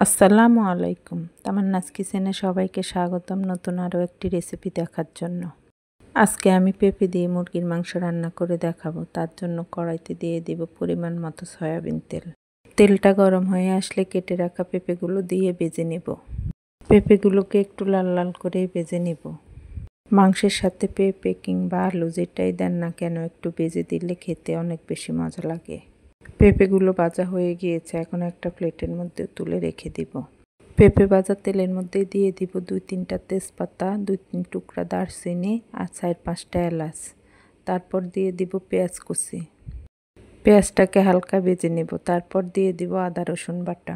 আসসালামু আলাইকুম। তামান্নাস কিচেনে সবাইকে স্বাগতম নতুন আরও একটি রেসিপি দেখার জন্য। আজকে আমি পেঁপে দিয়ে মুরগির মাংস রান্না করে দেখাবো। তার জন্য কড়াইতে দিয়ে দেব পরিমাণ মতো সয়াবিন তেল। তেলটা গরম হয়ে আসলে কেটে রাখা পেঁপেগুলো দিয়ে ভেজে নেব। পেঁপেগুলোকে একটু লাল লাল করেই ভেজে নেব। মাংসের সাথে পেঁপে কিংবা আলু যেটাই দেন না কেন একটু ভেজে দিলে খেতে অনেক বেশি মজা লাগে। পেঁপেগুলো ভাজা হয়ে গিয়েছে, এখন একটা প্লেটের মধ্যে তুলে রেখে দিব। পেঁপে ভাজা তেলের মধ্যে দিয়ে দিব 2-3টা তেজপাতা, 2-3 টুকরা দারচিনি আর 4-5টা এলাচ। তারপর দিয়ে দিব পেঁয়াজ কুচি। পেঁয়াজটাকে হালকা ভেজে নেব। তারপর দিয়ে দিব আদা রসুন বাটা।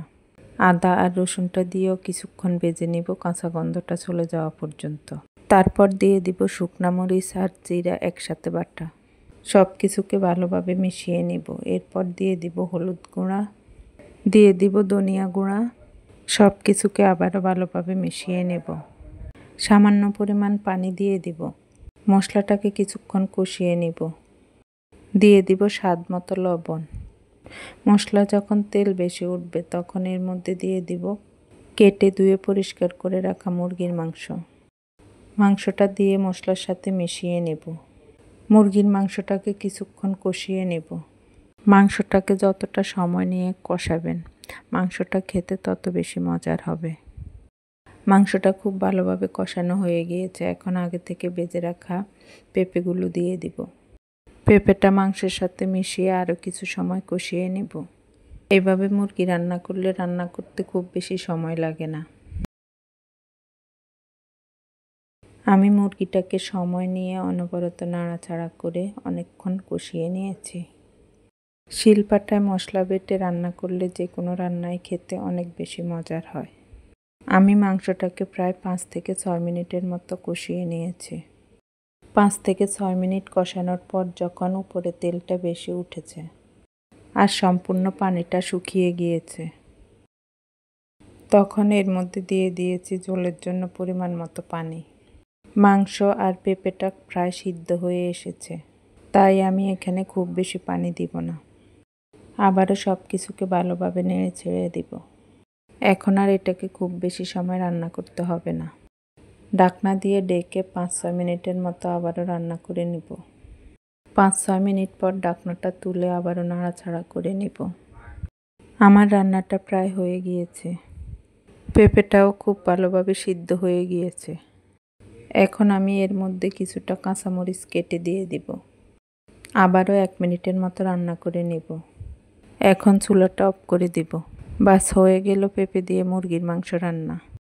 আদা আর রসুনটা দিয়েও কিছুক্ষণ ভেজে নেব কাঁচা গন্ধটা চলে যাওয়া পর্যন্ত। তারপর দিয়ে দিব শুকনা মরিচ আর জিরা একসাথে বাটা। সব কিছুকে ভালোভাবে মিশিয়ে নেব। এরপর দিয়ে দিব হলুদ গুঁড়া, দিয়ে দিব ধনিয়া গুঁড়া। সব কিছুকে আবারও ভালোভাবে মিশিয়ে নেব। সামান্য পরিমাণ পানি দিয়ে দিব। মশলাটাকে কিছুক্ষণ কষিয়ে নেব। দিয়ে দিব স্বাদ মতো লবণ। মশলা যখন তেল বেশি উঠবে তখন এর মধ্যে দিয়ে দিব কেটে ধুয়ে পরিষ্কার করে রাখা মুরগির মাংস। মাংসটা দিয়ে মশলার সাথে মিশিয়ে নেব। মুরগির মাংসটাকে কিছুক্ষণ কষিয়ে নেব। মাংসটাকে যতটা সময় নিয়ে কষাবেন মাংসটা খেতে তত বেশি মজার হবে। মাংসটা খুব ভালোভাবে কষানো হয়ে গিয়েছে, এখন আগে থেকে ভেজে রাখা পেঁপেগুলো দিয়ে দিব। পেঁপেটা মাংসের সাথে মিশিয়ে আরও কিছু সময় কষিয়ে নেব। এইভাবে মুরগি রান্না করলে রান্না করতে খুব বেশি সময় লাগে না। আমি মুরগিটাকে সময় নিয়ে অনবরত নাড়াচাড়া করে অনেকক্ষণ কষিয়ে নিয়েছি। শিলপাটায় মশলা বেটে রান্না করলে যে কোনো রান্নাই খেতে অনেক বেশি মজার হয়। আমি মাংসটাকে প্রায় 5 থেকে 6 মিনিটের মতো কষিয়ে নিয়েছি। 5 থেকে 6 মিনিট কষানোর পর যখন উপরে তেলটা বেশি উঠেছে আর সম্পূর্ণ পানিটা শুকিয়ে গিয়েছে, তখন এর মধ্যে দিয়ে দিয়েছি ঝোলের জন্য পরিমাণ মতো পানি। মাংস আর পেঁপেটা প্রায় সিদ্ধ হয়ে এসেছে, তাই আমি এখানে খুব বেশি পানি দিব না। আবারও সব কিছুকে ভালোভাবে নেড়ে ছেড়ে দিব। এখন আর এটাকে খুব বেশি সময় রান্না করতে হবে না। ঢাকনা দিয়ে ডেকে 5-6 মিনিটের মতো আবারও রান্না করে নিব। 5-6 মিনিট পর ঢাকনাটা তুলে আবারও নাড়াচাড়া করে নিব। আমার রান্নাটা প্রায় হয়ে গিয়েছে। পেঁপেটাও খুব ভালোভাবে সিদ্ধ হয়ে গিয়েছে। এখন আমি এর মধ্যে কিছুটা কাঁচামরিচ কেটে দিয়ে দিব। আবারও 1 মিনিটের মতো রান্না করে নিব। এখন চুলাটা অফ করে দিব। বাস হয়ে গেল পেঁপে দিয়ে মুরগির মাংস রান্না।